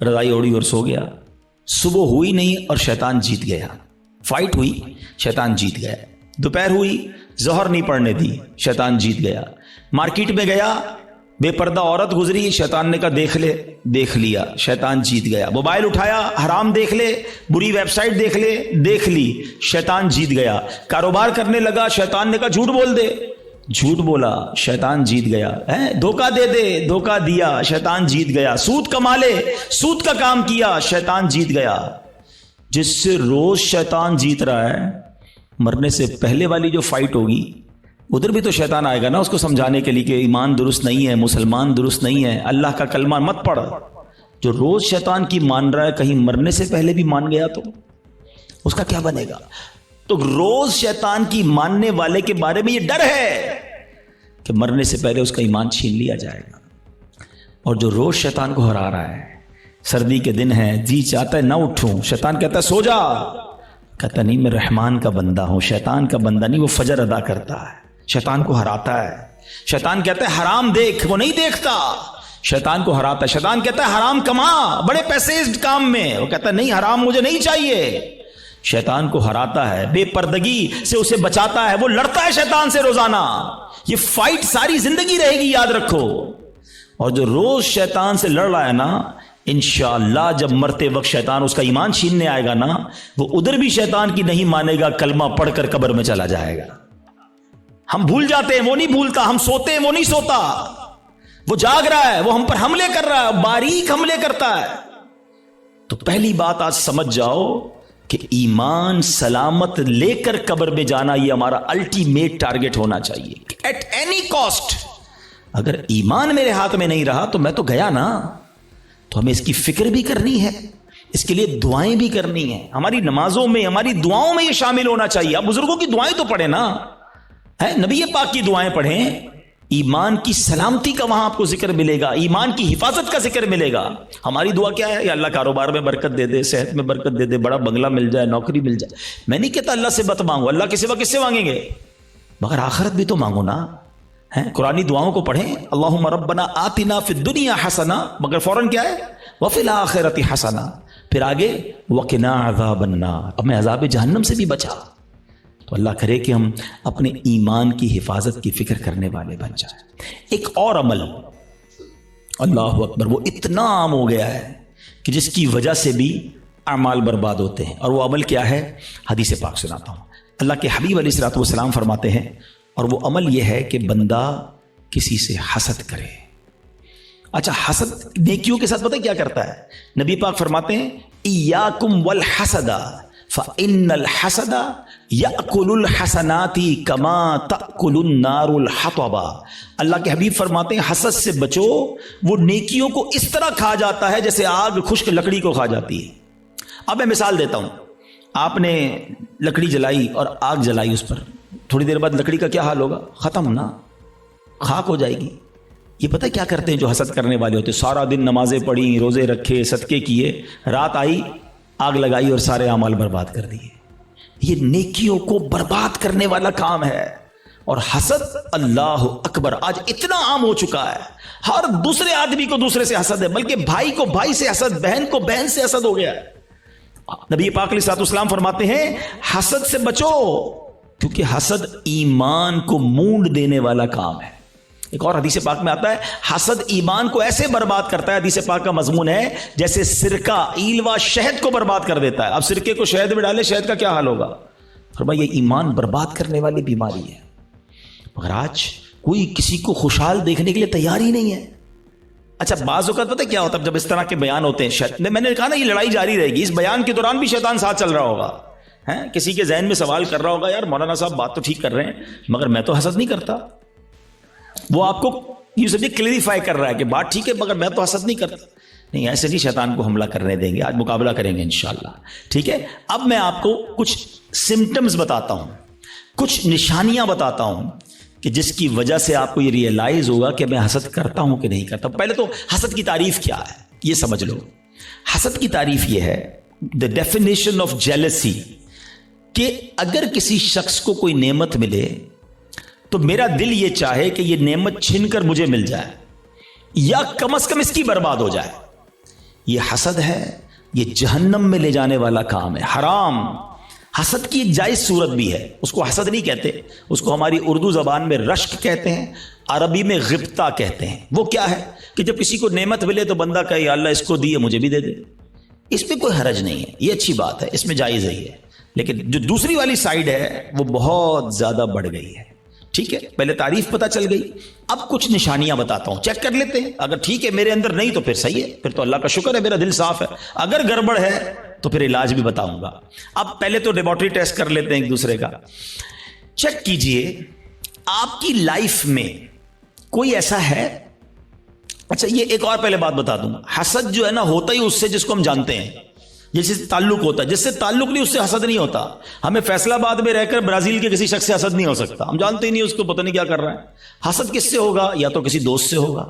رضائی اوڑی اور سو گیا۔ صبح ہوئی نہیں اور شیطان جیت گیا، فائٹ ہوئی، شیطان جیت گیا۔ دوپہر ہوئی، ظہر نہیں پڑھنے دی، شیطان جیت گیا۔ مارکیٹ میں گیا، بے پردہ عورت گزری، شیطان نے کہا دیکھ لے، دیکھ لیا، شیطان جیت گیا۔ موبائل اٹھایا، حرام دیکھ لے، بری ویب سائٹ دیکھ لے، دیکھ لی، شیطان جیت گیا۔ کاروبار کرنے لگا، شیطان نے کہا جھوٹ بول دے، جھوٹ بولا، شیطان جیت گیا۔ دھوکہ دے دے، دھوکہ دیا، شیطان جیت گیا۔ سود کما لے، سود کا کام کیا، شیطان جیت گیا۔ جس سے روز شیطان جیت رہا ہے، مرنے سے پہلے والی جو فائٹ ہوگی ادھر بھی تو شیطان آئے گا نا اس کو سمجھانے کے لیے کہ ایمان درست نہیں ہے، مسلمان درست نہیں ہے، اللہ کا کلمہ مت پڑھ۔ جو روز شیطان کی مان رہا ہے، کہیں مرنے سے پہلے بھی مان گیا تو اس کا کیا بنے گا؟ تو روز شیطان کی ماننے والے کے بارے میں یہ ڈر ہے کہ مرنے سے پہلے اس کا ایمان چھین لیا جائے گا۔ اور جو روز شیطان کو ہرا رہا ہے، سردی کے دن ہے، جی چاہتا ہے نہ اٹھوں، شیطان کہتا ہے سو جا، کہتا نہیں میں رحمان کا بندہ ہوں، شیطان کا بندہ نہیں، وہ فجر ادا کرتا ہے، شیطان کو ہراتا ہے۔ شیطان کہتا ہے حرام دیکھ، وہ نہیں دیکھتا، شیطان کو ہراتا ہے۔ شیطان کہتا ہے حرام کما، بڑے پیسے اس کام میں، وہ کہتا ہے نہیں حرام مجھے نہیں چاہیے، شیطان کو ہراتا ہے، بے پردگی سے اسے بچاتا ہے، وہ لڑتا ہے شیطان سے روزانہ۔ یہ فائٹ ساری زندگی رہے گی، یاد رکھو۔ اور جو روز شیطان سے لڑ رہا ہے نا، انشاءاللہ جب مرتے وقت شیطان اس کا ایمان چھیننے آئے گا نا، وہ ادھر بھی شیطان کی نہیں مانے گا، کلمہ پڑھ کر قبر میں چلا جائے گا۔ ہم بھول جاتے ہیں، وہ نہیں بھولتا، ہم سوتے ہیں، وہ نہیں سوتا، وہ جاگ رہا ہے، وہ ہم پر حملے کر رہا ہے، باریک حملے کرتا ہے۔ تو پہلی بات آج سمجھ جاؤ کہ ایمان سلامت لے کر قبر میں جانا یہ ہمارا الٹیمیٹ ٹارگٹ ہونا چاہیے ایٹ اینی کاسٹ. اگر ایمان میرے ہاتھ میں نہیں رہا تو میں تو گیا نا. تو ہمیں اس کی فکر بھی کرنی ہے, اس کے لیے دعائیں بھی کرنی ہیں. ہماری نمازوں میں, ہماری دعاؤں میں یہ شامل ہونا چاہیے. آپ بزرگوں کی دعائیں تو پڑھیں نا, نبی پاک کی دعائیں پڑھیں. ایمان کی سلامتی کا وہاں آپ کو ذکر ملے گا, ایمان کی حفاظت کا ذکر ملے گا. ہماری دعا کیا ہے؟ یا اللہ کاروبار میں برکت دے دے, صحت میں برکت دے دے, بڑا بنگلہ مل جائے, نوکری مل جائے. میں نہیں کہتا اللہ سے مت مانگو, اللہ کے سوا کس سے مانگیں گے؟ مگر آخرت بھی تو مانگو نا. قرآنی دعاؤں کو پڑھیں, اللہم ربنا آتنا فی الدنیا حسنہ, مگر فوراً کیا ہے؟ وفی الآخرۃ حسنہ. پھر آگے وقنا عذاب النار, اب میں عذاب جہنم سے بھی بچا. تو اللہ کرے کہ ہم اپنے ایمان کی حفاظت کی فکر کرنے والے بن جائیں. ایک اور عمل, اللہ اکبر, وہ اتنا عام ہو گیا ہے کہ جس کی وجہ سے بھی اعمال برباد ہوتے ہیں. اور وہ عمل کیا ہے؟ حدیث پاک سناتا ہوں. اللہ کے حبیب علیہ الصلوۃ والسلام فرماتے ہیں, اور وہ عمل یہ ہے کہ بندہ کسی سے حسد کرے. اچھا, حسد نیکیوں کے ساتھ پتہ کیا کرتا ہے؟ نبی پاک فرماتے ہیں ایاکم والحسد فإن الحسد یأکل الحسنات کما تأکل النار الحطب. اللہ کے حبیب فرماتے ہیں حسد سے بچو, وہ نیکیوں کو اس طرح کھا جاتا ہے جیسے آگ خشک لکڑی کو کھا جاتی ہے. اب میں مثال دیتا ہوں. آپ نے لکڑی جلائی اور آگ جلائی اس پر, تھوڑی دیر بعد لکڑی کا کیا حال ہوگا؟ ختم نا, خاک ہو جائے گی. یہ پتہ کیا کرتے ہیں جو حسد کرنے والے ہوتے؟ سارا دن نمازیں پڑھی, روزے رکھے, صدقے کیے, رات آئی آگ لگائی اور سارے اعمال برباد کر دیے. یہ نیکیوں کو برباد کرنے والا کام ہے. اور حسد, اللہ اکبر, آج اتنا عام ہو چکا ہے. ہر دوسرے آدمی کو دوسرے سے حسد ہے, بلکہ بھائی کو بھائی سے حسد, بہن کو بہن سے حسد ہو گیا ہے. نبی پاک علیہ الصلوۃ والسلام فرماتے ہیں حسد سے بچو, کیونکہ حسد ایمان کو مونڈ دینے والا کام ہے. ایک اور حدیث پاک میں آتا ہے حسد ایمان کو ایسے برباد کرتا ہے, حدیث پاک کا مضمون ہے جیسے سرکہ ایلوا شہد کو برباد کر دیتا ہے. اب سرکے کو شہد میں ڈالے, شہد کا کیا حال ہوگا؟ فرمایا یہ ایمان برباد کرنے والی بیماری ہے. مگر آج کوئی کسی کو خوشحال دیکھنے کے لیے تیار ہی نہیں ہے. اچھا, بعض اوقات پتہ کیا ہوتا ہے جب اس طرح کے بیان ہوتے ہیں, میں نے کہا نا یہ لڑائی جاری رہے گی, اس بیان کے دوران بھی شیطان ساتھ چل رہا ہوگا. کسی کے ذہن میں سوال کر رہا ہوگا, یار مولانا صاحب بات تو ٹھیک کر رہے ہیں مگر میں تو حسد نہیں کرتا. وہ آپ کو یہ سب کلیریفائی کر رہا ہے کہ بات ٹھیک ہے مگر میں تو حسد نہیں کرتا. نہیں, ایسے نہیں شیطان کو حملہ کرنے دیں گے, آج مقابلہ کریں گے انشاءاللہ. ٹھیک ہے, اب میں آپ کو کچھ سمٹمز بتاتا ہوں, کچھ نشانیاں بتاتا ہوں کہ جس کی وجہ سے آپ کو یہ ریئلائز ہوگا کہ میں حسد کرتا ہوں کہ نہیں کرتا. پہلے تو حسد کی تعریف کیا ہے یہ سمجھ لو. حسد کی تعریف یہ ہے, the definition of jealousy, کہ اگر کسی شخص کو کوئی نعمت ملے تو میرا دل یہ چاہے کہ یہ نعمت چھن کر مجھے مل جائے یا کم از کم اس کی برباد ہو جائے. یہ حسد ہے, یہ جہنم میں لے جانے والا کام ہے, حرام. حسد کی ایک جائز صورت بھی ہے, اس کو حسد نہیں کہتے, اس کو ہماری اردو زبان میں رشک کہتے ہیں, عربی میں غبطہ کہتے ہیں. وہ کیا ہے کہ جب کسی کو نعمت ملے تو بندہ کہے یا اللہ اس کو دیے مجھے بھی دے دے. اس پہ کوئی حرج نہیں ہے, یہ اچھی بات ہے, اس میں جائز ہے. لیکن جو دوسری والی سائیڈ ہے وہ بہت زیادہ بڑھ گئی ہے. ٹھیک ہے, پہلے تعریف پتہ چل گئی, اب کچھ نشانیاں بتاتا ہوں, چیک کر لیتے ہیں. اگر ٹھیک ہے میرے اندر نہیں تو پھر صحیح ہے, پھر تو اللہ کا شکر ہے میرا دل صاف ہے. اگر گڑبڑ ہے تو پھر علاج بھی بتاؤں گا. اب پہلے تو لیبارٹری ٹیسٹ کر لیتے ہیں ایک دوسرے کا. چیک کیجئے آپ کی لائف میں کوئی ایسا ہے. اچھا, یہ ایک اور پہلے بات بتا دوں, حسد جو ہے نا ہوتا ہی اس سے جس کو ہم جانتے ہیں, جس سے تعلق ہوتا ہے. جس سے تعلق نہیں اس سے حسد نہیں ہوتا. ہمیں فیصلہ آباد میں رہ کر برازیل کے کسی شخص سے حسد نہیں ہو سکتا, ہم جانتے ہی نہیں اس کو, پتہ نہیں کیا کر رہا ہے. حسد کس سے ہوگا؟ یا تو کسی دوست سے ہوگا,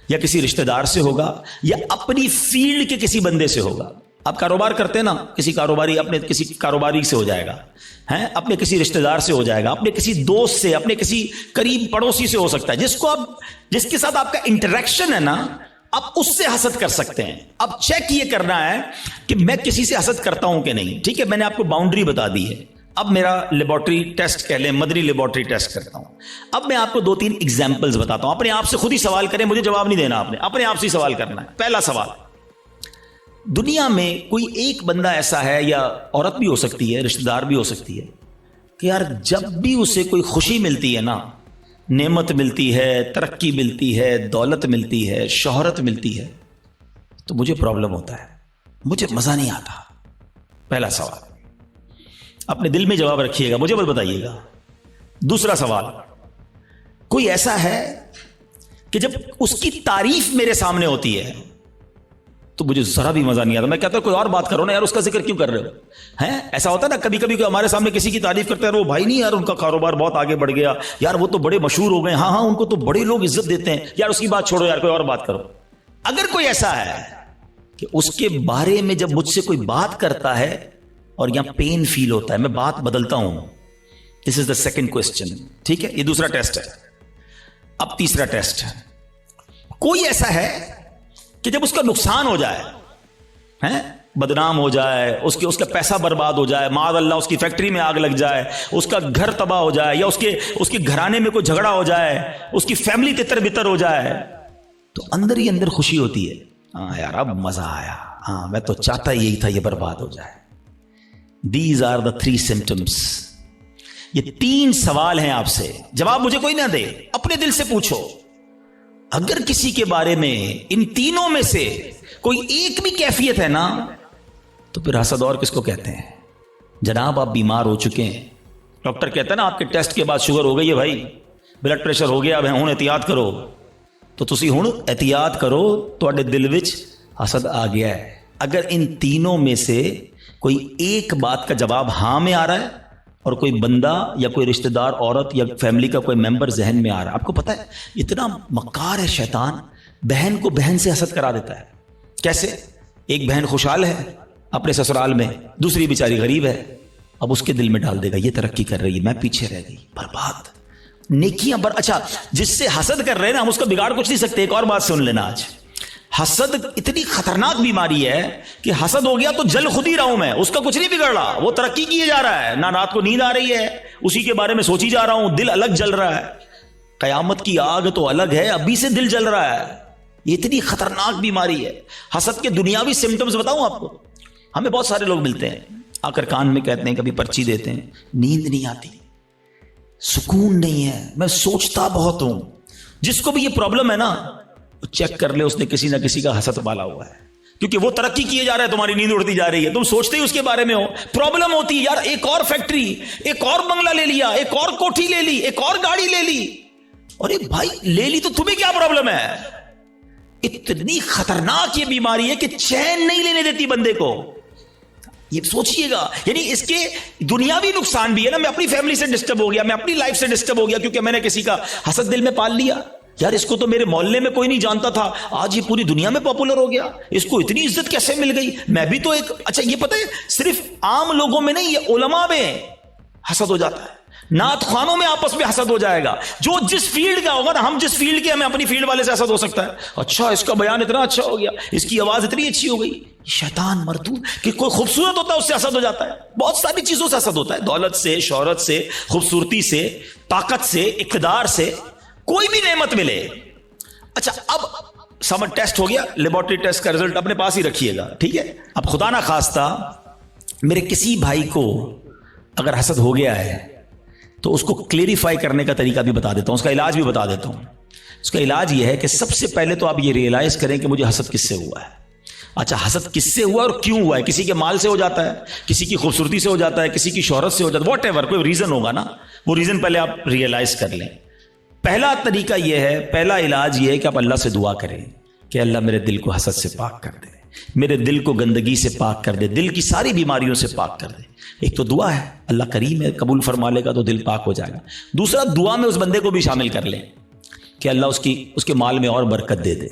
یا کسی رشتہ دار سے ہوگا, یا اپنی فیلڈ کے کسی بندے سے ہوگا. آپ کاروبار کرتے ہیں نا, کسی کاروباری اپنے کسی کاروباری سے ہو جائے گا, اپنے کسی رشتہ دار سے ہو جائے گا, اپنے کسی دوست سے, اپنے کسی قریب پڑوسی سے ہو سکتا ہے, جس کو آپ, جس کے ساتھ آپ کا انٹریکشن ہے نا, آپ اس سے حسد کر سکتے ہیں. اب چیک یہ کرنا ہے کہ میں کسی سے حسد کرتا ہوں کہ نہیں. ٹھیک ہے, میں نے آپ کو باؤنڈری بتا دی ہے. اب میرا لیبارٹری ٹیسٹ کہہ لیں, مدری لیبارٹری ٹیسٹ کرتا ہوں. اب میں آپ کو 2-3 ایگزامپلز بتاتا ہوں. اپنے آپ سے خود ہی سوال کریں, مجھے جواب نہیں دینا, آپ نے اپنے آپ سے ہی سوال کرنا ہے. پہلا سوال, دنیا میں کوئی ایک بندہ ایسا ہے, یا عورت بھی ہو سکتی ہے, رشتہ دار بھی ہو سکتی ہے, کہ یار جب بھی اسے کوئی خوشی ملتی ہے نا, نعمت ملتی ہے, ترقی ملتی ہے, دولت ملتی ہے, شہرت ملتی ہے, تو مجھے پرابلم ہوتا ہے. مجھے مزہ نہیں آتا. پہلا سوال اپنے دل میں جواب رکھیے گا, مجھے بس بتائیے گا. دوسرا سوال, کوئی ایسا ہے کہ جب اس کی تعریف میرے سامنے ہوتی ہے تو مجھے ذرا بھی مزہ نہیں آتا. میں کہتا ہوں کوئی اور بات کرو نا یار, اس کا ذکر کیوں کر رہے ہو؟ ہیں ایسا ہوتا ہے نا کبھی کبھی کہ ہمارے سامنے کسی کی تعریف کرتے ہیں, وہ بھائی نہیں یار ان کا کاروبار بہت آگے بڑھ گیا, یار وہ تو بڑے مشہور ہو گئے, ہاں ہاں ان کو تو بڑے لوگ عزت دیتے ہیں, یار اس کی بات چھوڑو یار کوئی اور بات کرو. اگر کوئی ایسا ہے کہ اس کے بارے میں جب مجھ سے کوئی بات کرتا ہے اور یہاں پین فیل ہوتا ہے, میں بات بدلتا ہوں. دس از دا سیکنڈ کوسچن. ٹھیک ہے, یہ دوسرا ٹیسٹ ہے. اب تیسرا ٹیسٹ ہے, کوئی ایسا ہے کہ جب اس کا نقصان ہو جائے, بدنام ہو جائے, اس کا پیسہ برباد ہو جائے, معاذ اللہ اس کی فیکٹری میں آگ لگ جائے, اس کا گھر تباہ ہو جائے, یا اس کے گھرانے میں کوئی جھگڑا ہو جائے, اس کی فیملی تتر بتر ہو جائے, تو اندر ہی اندر خوشی ہوتی ہے, ہاں یار اب مزہ آیا, ہاں میں تو چاہتا یہی تھا یہ برباد ہو جائے. These are the 3 symptoms. یہ 3 سوال ہیں آپ سے, جواب مجھے کوئی نہ دے, اپنے دل سے پوچھو. اگر کسی کے بارے میں ان تینوں میں سے کوئی ایک بھی کیفیت ہے نا, تو پھر حسد اور کس کو کہتے ہیں؟ جناب آپ بیمار ہو چکے ہیں, ڈاکٹر کہتا ہے نا آپ کے ٹیسٹ کے بعد شوگر ہو گئی ہے بھائی, بلڈ پریشر ہو گیا, اب ہن احتیاط کرو. تو تسی ہن احتیاط کرو, تواڈے دل وچ حسد آ گیا ہے. اگر ان تینوں میں سے کوئی ایک بات کا جواب ہاں میں آ رہا ہے, اور کوئی بندہ یا کوئی رشتہ دار عورت یا فیملی کا کوئی ممبر ذہن میں آ رہا ہے, آپ کو پتا ہے اتنا مکار ہے شیطان, بہن کو بہن سے حسد کرا دیتا ہے. کیسے؟ ایک بہن خوشحال ہے اپنے سسرال میں, دوسری بیچاری غریب ہے, اب اس کے دل میں ڈال دے گا یہ ترقی کر رہی ہے, میں پیچھے رہ گئی, برباد. نیکیاں اچھا جس سے حسد کر رہے ہیں نا, ہم اس کا بگاڑ کچھ نہیں سکتے. ایک اور بات سن لینا, آج حسد اتنی خطرناک بیماری ہے کہ حسد ہو گیا تو جل خود ہی رہا ہوں میں, اس کا کچھ نہیں بگڑ رہا, وہ ترقی کیے جا رہا ہے, نہ رات کو نیند آ رہی ہے, اسی کے بارے میں سوچی جا رہا ہوں, دل الگ جل رہا ہے. قیامت کی آگ تو الگ ہے, ابھی سے دل جل رہا ہے. یہ اتنی خطرناک بیماری ہے. حسد کے دنیاوی سمٹمز بتاؤں آپ کو, ہمیں بہت سارے لوگ ملتے ہیں, آ کر کان میں کہتے ہیں, کبھی پرچی دیتے ہیں, نیند نہیں آتی, سکون نہیں ہے, میں سوچتا بہت ہوں. جس کو بھی یہ پرابلم ہے نا, چیک کر لے اس نے کسی نہ کسی کا حسد پالا ہوا ہے, کیونکہ وہ ترقی کیے جا رہا ہے, تمہاری نیند اڑتی جا رہی ہے, تم سوچتے ہی اس کے بارے میں ہو. پرابلم ہوتی ہے یار, ایک اور فیکٹری, ایک اور بنگلہ لے لیا, ایک اور کوٹھی لے لی, ایک اور گاڑی لے لی. اور ایک بھائی لے لی تو تمہیں کیا پرابلم ہے؟ اتنی خطرناک یہ بیماری ہے کہ چین نہیں لینے دیتی بندے کو. یہ سوچئے گا, یعنی اس کے دنیاوی نقصان بھی ہے نا, میں اپنی فیملی سے ڈسٹرب ہو گیا, میں اپنی لائف سے ڈسٹرب ہو گیا کیونکہ میں نے کسی کا حسد دل میں پال لیا. یار اس کو تو میرے محلے میں کوئی نہیں جانتا تھا, آج یہ پوری دنیا میں پاپولر ہو گیا, اس کو اتنی عزت کیسے مل گئی, میں بھی تو ایک. اچھا یہ پتہ ہے صرف عام لوگوں میں نہیں, یہ علماء میں حسد ہو جاتا ہے, نعت خوانوں میں آپس میں حسد ہو جائے گا. جو جس فیلڈ کا ہوگا نا, ہم جس فیلڈ کے, ہمیں اپنی فیلڈ والے سے حسد ہو سکتا ہے. اچھا اس کا بیان اتنا اچھا ہو گیا, اس کی آواز اتنی اچھی ہو گئی. شیطان مردود, کہ کوئی خوبصورت ہوتا ہے اس سے حسد ہو جاتا ہے, بہت ساری چیزوں سے حسد ہوتا ہے, دولت سے, شہرت سے, خوبصورتی سے, طاقت سے, اقتدار سے, کوئی بھی نعمت ملے. اچھا اب سمر ٹیسٹ ہو گیا, لیبورٹری ٹیسٹ کا رزلٹ اپنے پاس ہی رکھیے گا, ٹھیک ہے. اب خدا نہ خواستہ میرے کسی بھائی کو اگر حسد ہو گیا ہے تو اس کو کلیریفائی کرنے کا طریقہ بھی بتا دیتا ہوں, اس کا علاج بھی بتا دیتا ہوں. اس کا علاج یہ ہے کہ سب سے پہلے تو آپ یہ ریئلائز کریں کہ مجھے حسد کس سے ہوا ہے. اچھا حسد کس سے ہوا اور کیوں ہوا ہے؟ کسی کے مال سے ہو جاتا ہے, کسی کی خوبصورتی سے ہو جاتا ہے, کسی کی شہرت سے ہو جاتا ہے, واٹ ایور, کوئی ریزن ہوگا نا, وہ ریزن پہلے آپ ریئلائز کر لیں. پہلا طریقہ یہ ہے, پہلا علاج یہ ہے کہ آپ اللہ سے دعا کریں کہ اللہ میرے دل کو حسد سے پاک کر دے, میرے دل کو گندگی سے پاک کر دے, دل کی ساری بیماریوں سے پاک کر دے. ایک تو دعا ہے, اللہ کریم ہے, قبول فرما لے گا تو دل پاک ہو جائے گا. دوسرا, دعا میں اس بندے کو بھی شامل کر لیں کہ اللہ اس کے مال میں اور برکت دے دے.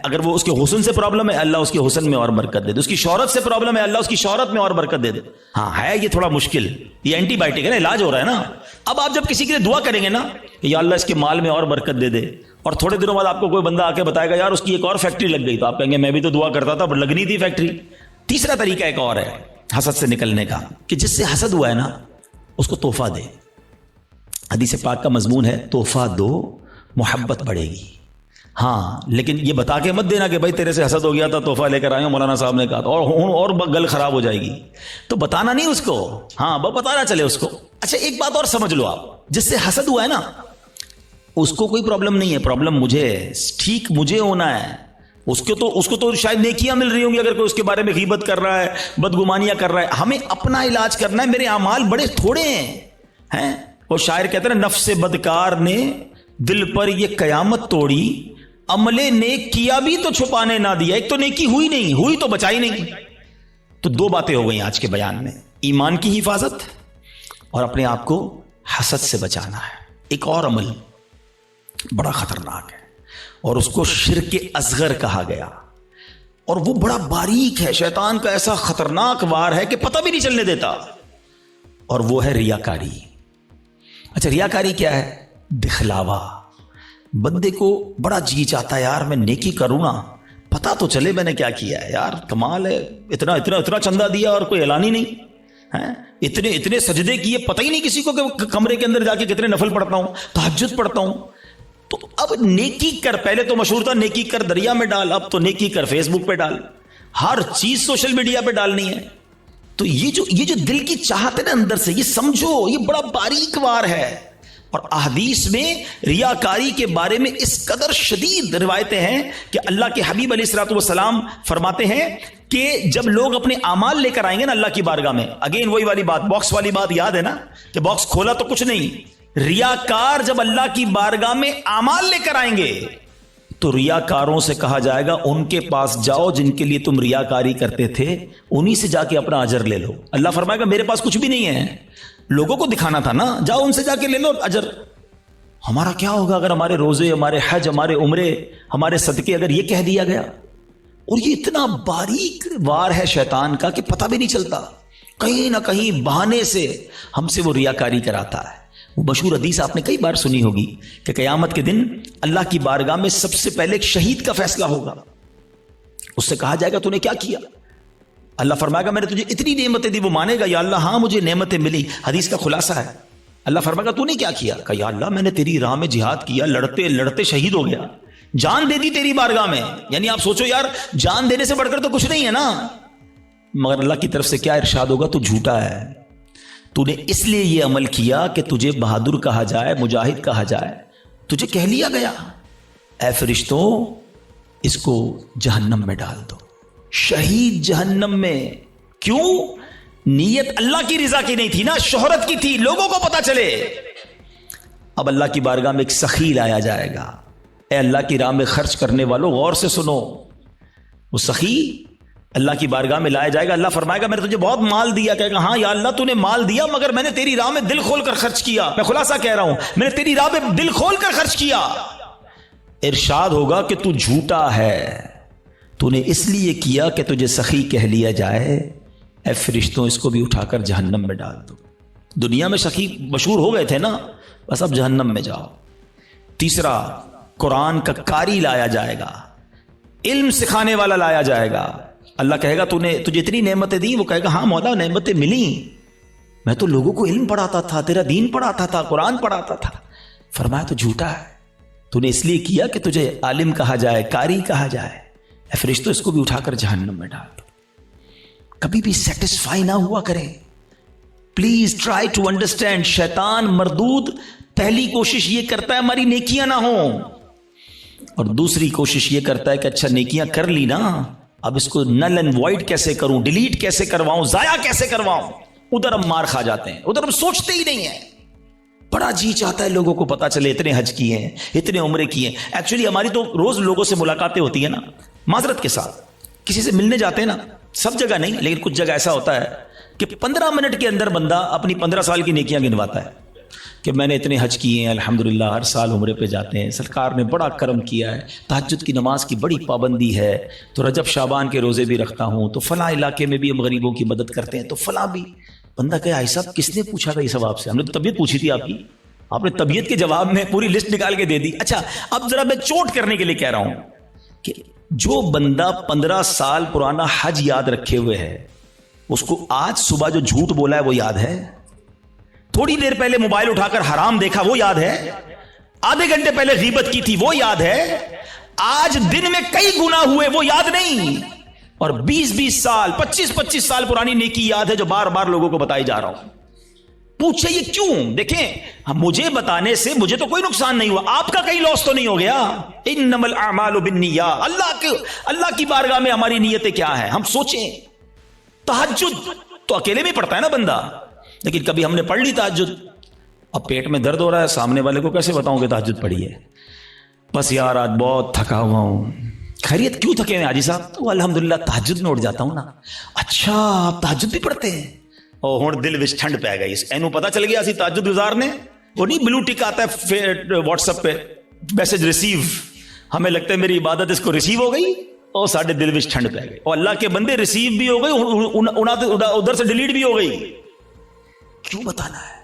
اگر وہ اس کے حسن سے پرابلم ہے, اللہ اس کے حسن میں اور برکت دے دے. اس کی شہرت سے پرابلم ہے, اللہ اس کی شہرت میں اور برکت دے دے. ہاں ہے یہ تھوڑا مشکل, یہ اینٹی بائیوٹک ہے نا, علاج ہو رہا ہے نا. اب آپ جب کسی کے لیے دعا کریں گے نا کہ یا اللہ اس کے مال میں اور برکت دے دے, اور تھوڑے دنوں بعد آپ کو کوئی بندہ آ کے بتائے گا یار اس کی ایک اور فیکٹری لگ گئی, تو آپ کہیں گے میں بھی تو دعا کرتا تھا پر لگنی تھی فیکٹری. تیسرا طریقہ ایک اور ہے حسد سے نکلنے کا, کہ جس سے حسد ہوا ہے نا اس کو تحفہ دے. حدیث پاک کا مضمون ہے تحفہ دو محبت بڑھے گی. ہاں لیکن یہ بتا کے مت دینا کہ بھائی تیرے سے حسد ہو گیا تھا تحفہ لے کر آئے ہوں, مولانا صاحب نے کہا تھا, اور گل خراب ہو جائے گی. تو بتانا نہیں اس کو, ہاں بتانا چلے اس کو. اچھا ایک بات اور سمجھ لو آپ, جس سے حسد ہوا ہے نا اس کو کوئی پرابلم نہیں ہے, پرابلم مجھے ہے, ٹھیک مجھے ہونا ہے. اس کو تو شاید نیکیاں مل رہی ہوں گی اگر کوئی اس کے بارے میں غیبت کر رہا ہے، بدگمانیاں کر رہا ہے. ہمیں اپنا علاج کرنا ہے. میرے اعمال بڑے تھوڑے ہیں. اور شاعر کہتے ہیں نفس بدکار نے دل پر یہ قیامت توڑی، عمل نیک کیا بھی تو چھپانے نہ دیا. ایک تو نیکی ہوئی نہیں، ہوئی تو بچائی نہیں. تو دو باتیں ہو گئی آج کے بیان میں، ایمان کی حفاظت اور اپنے آپ کو حسد سے بچانا ہے. ایک اور عمل بڑا خطرناک ہے اور اس کو شرک اصغر کہا گیا، اور وہ بڑا باریک ہے. شیطان کا ایسا خطرناک وار ہے کہ پتہ بھی نہیں چلنے دیتا، اور وہ ہے ریاکاری. اچھا، ریاکاری کیا ہے؟ دکھلاوا. بندے کو بڑا جی چاہتا ہے یار میں نیکی کروں نا، پتہ تو چلے میں نے کیا کیا ہے. یار کمال ہے، اتنا اتنا اتنا چندہ دیا اور کوئی اعلان ہی نہیں ہے. اتنے سجدے کیے، پتہ ہی نہیں کسی کو کہ کمرے کے اندر جا کے کتنے نفل پڑھتا ہوں، تہجد پڑھتا ہوں. تو اب نیکی کر، پہلے تو مشہور تھا نیکی کر دریا میں ڈال، اب تو نیکی کر فیس بک پہ ڈال. ہر چیز سوشل میڈیا پہ ڈالنی ہے. تو یہ جو دل کی چاہت ہے نا اندر سے، یہ سمجھو یہ بڑا باریک وار ہے. اور احادیث میں ریاکاری کے بارے میں اس قدر شدید روایتیں ہیں کہ اللہ کے حبیب علیہ الصلوۃ والسلام فرماتے ہیں کہ جب لوگ اپنے اعمال لے کر آئیں گے نا اللہ کی بارگاہ میں، اگین وہی والی بات، باکس والی بات یاد ہے نا کہ باکس کھولا تو کچھ نہیں. ریاکار جب اللہ کی بارگاہ میں اعمال لے کر آئیں گے تو ریاکاروں سے کہا جائے گا ان کے پاس جاؤ جن کے لیے تم ریاکاری کرتے تھے، انہی سے جا کے اپنا اجر لے لو. اللہ فرمائے گا میرے پاس کچھ بھی نہیں ہے، لوگوں کو دکھانا تھا نا، جاؤ ان سے جا کے لے لو اجر. ہمارا کیا ہوگا اگر ہمارے روزے، ہمارے حج، ہمارے عمرے، ہمارے صدقے اگر یہ کہہ دیا گیا؟ اور یہ اتنا باریک وار ہے شیطان کا کہ پتہ بھی نہیں چلتا، کہیں نہ کہیں بہانے سے ہم سے وہ ریاکاری کراتا ہے. وہ مشہور حدیث آپ نے کئی بار سنی ہوگی کہ قیامت کے دن اللہ کی بارگاہ میں سب سے پہلے ایک شہید کا فیصلہ ہوگا. اس سے کہا جائے گا تو نے کیا کیا؟ اللہ فرمائے گا میں نے تجھے اتنی نعمتیں دی. وہ مانے گا یا اللہ ہاں مجھے نعمتیں ملی. حدیث کا خلاصہ ہے اللہ فرمائے گا تو نے کیا کیا؟ کہا یا اللہ میں نے تیری راہ میں جہاد کیا، لڑتے لڑتے شہید ہو گیا، جان دے دی تیری بارگاہ میں. یعنی آپ سوچو یار جان دینے سے بڑھ کر تو کچھ نہیں ہے نا. مگر اللہ کی طرف سے کیا ارشاد ہوگا؟ تو جھوٹا ہے، تو نے اس لیے یہ عمل کیا کہ تجھے بہادر کہا جائے، مجاہد کہا جائے، تجھے کہہ لیا گیا. اے فرشتوں اس کو جہنم میں ڈال دو. شہید جہنم میں. کیوں؟ نیت اللہ کی رضا کی نہیں تھی نا، شہرت کی تھی، لوگوں کو پتا چلے. اب اللہ کی بارگاہ میں ایک سخی لایا جائے گا. اے اللہ کی راہ میں خرچ کرنے والوں غور سے سنو. وہ سخی اللہ کی بارگاہ میں لایا جائے گا. اللہ فرمائے گا میں نے تجھے بہت مال دیا. کہے گا ہاں یا اللہ تو نے مال دیا مگر میں نے تیری راہ میں دل کھول کر خرچ کیا. میں خلاصہ کہہ رہا ہوں، میں نے تیری راہ میں دل کھول کر خرچ کیا. ارشاد ہوگا کہ تو جھوٹا ہے، تو نے اس لیے کیا کہ تجھے سخی کہہ لیا جائے. اے فرشتوں اس کو بھی اٹھا کر جہنم میں ڈال دو. دنیا میں سخی مشہور ہو گئے تھے نا، بس اب جہنم میں جاؤ. تیسرا، قرآن کا قاری لایا جائے گا، علم سکھانے والا لایا جائے گا. اللہ کہے گا تجھے اتنی نعمتیں دی. وہ کہے گا ہاں مولا نعمتیں ملیں، میں تو لوگوں کو علم پڑھاتا تھا، تیرا دین پڑھاتا تھا، قرآن پڑھاتا تھا. فرمایا تو جھوٹا ہے، تو نے اس لیے کیا کہ تجھے عالم کہا جائے، قاری کہا جائے. اے فرشتوں اس کو بھی اٹھا کر جہنم میں ڈال دو. کبھی بھی سیٹسفائی نہ ہوا کریں. Please try to understand. شیطان مردود پہلی کوشش یہ کرتا ہے ہماری نیکیاں نہ ہوں، اور دوسری کوشش یہ کرتا ہے کہ اچھا نیکیاں کر لی نا، اب اس کو نل اینڈ وائڈ کیسے کروں، ڈیلیٹ کیسے کرواؤں، ضائع کیسے کرواؤں. ادھر ہم مار کھا جاتے ہیں، ادھر ہم سوچتے ہی نہیں ہیں. بڑا جی چاہتا ہے لوگوں کو پتا چلے اتنے حج کیے ہیں، اتنے عمرے کیے ہیں. ایکچولی ہماری تو روز لوگوں سے ملاقاتیں ہوتی ہیں نا، معذرت کے ساتھ کسی سے ملنے جاتے ہیں نا، سب جگہ نہیں لیکن کچھ جگہ ایسا ہوتا ہے کہ 15 منٹ کے اندر بندہ اپنی 15 سال کی نیکیاں گنواتا ہے کہ میں نے اتنے حج کیے ہیں، الحمدللہ ہر سال عمرے پہ جاتے ہیں، سرکار نے بڑا کرم کیا ہے، تہجد کی نماز کی بڑی پابندی ہے، تو رجب شعبان کے روزے بھی رکھتا ہوں، تو فلاں علاقے میں بھی ہم غریبوں کی مدد کرتے ہیں، تو فلاں بھی. بندہ کہے آئی صاحب کس نے پوچھا تھا یہ سب آپ سے؟ ہم نے تو طبیعت پوچھی تھی آپ کی، آپ نے طبیعت کے جواب میں پوری لسٹ نکال کے دے دی. اچھا اب ذرا میں چوٹ کرنے کے لیے کہہ رہا ہوں کہ جو بندہ 15 سال پرانا حج یاد رکھے ہوئے ہے، اس کو آج صبح جو جھوٹ بولا ہے وہ یاد ہے؟ تھوڑی دیر پہلے موبائل اٹھا کر حرام دیکھا وہ یاد ہے؟ آدھے گھنٹے پہلے غیبت کی تھی وہ یاد ہے؟ آج دن میں کئی گناہ ہوئے وہ یاد نہیں، اور 20 سال 25 سال پرانی نیکی یاد ہے جو بار بار لوگوں کو بتائی جا رہا ہوں. پوچھے یہ کیوں؟ دیکھیں مجھے بتانے سے مجھے تو کوئی نقصان نہیں ہوا، آپ کا کہیں لاس تو نہیں ہو گیا. انما الاعمال بالنیات. اللہ کی بارگاہ میں ہماری نیتیں کیا ہیں ہم سوچیں. تہجد تو اکیلے میں پڑھتا ہے نا بندہ، لیکن کبھی ہم نے پڑھ لی تہجد، اب پیٹ میں درد ہو رہا ہے، سامنے والے کو کیسے بتاؤں کہ تہجد پڑھی ہے؟ بس یار آج بہت تھکا ہوا ہوں. خیریت کیوں تھکے ہوئے حاجی صاحب؟ تو الحمدللہ تہجد میں اٹھ جاتا ہوں نا. اچھا آپ تہجد بھی پڑھتے ہیں؟ او ہن دل وچ ٹھنڈ پی گئی، اینو پتہ چل گیا اسی تہجد گزار نے. وہ نہیں بلو ٹک آتا ہے واٹس ایپ پہ میسج ریسیو، ہمیں لگتا ہے میری عبادت اس کو ریسیو ہو گئی، اور ساڈے دل وچ ٹھنڈ پی گئی. اور اللہ کے بندے ریسیو بھی ہو گئی، ادھر سے ڈیلیٹ بھی ہو گئی. کیوں بتانا ہے؟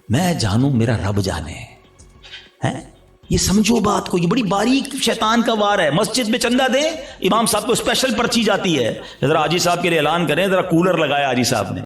میں جانوں میرا رب جانے ہیں. یہ سمجھو بات کو، یہ بڑی باریک شیطان کا وار ہے. مسجد میں چندہ دیں، امام صاحب کو اسپیشل پرچی جاتی ہے، ذرا حاجی صاحب کے لیے اعلان کریں، ذرا کولر لگایا حاجی صاحب نے.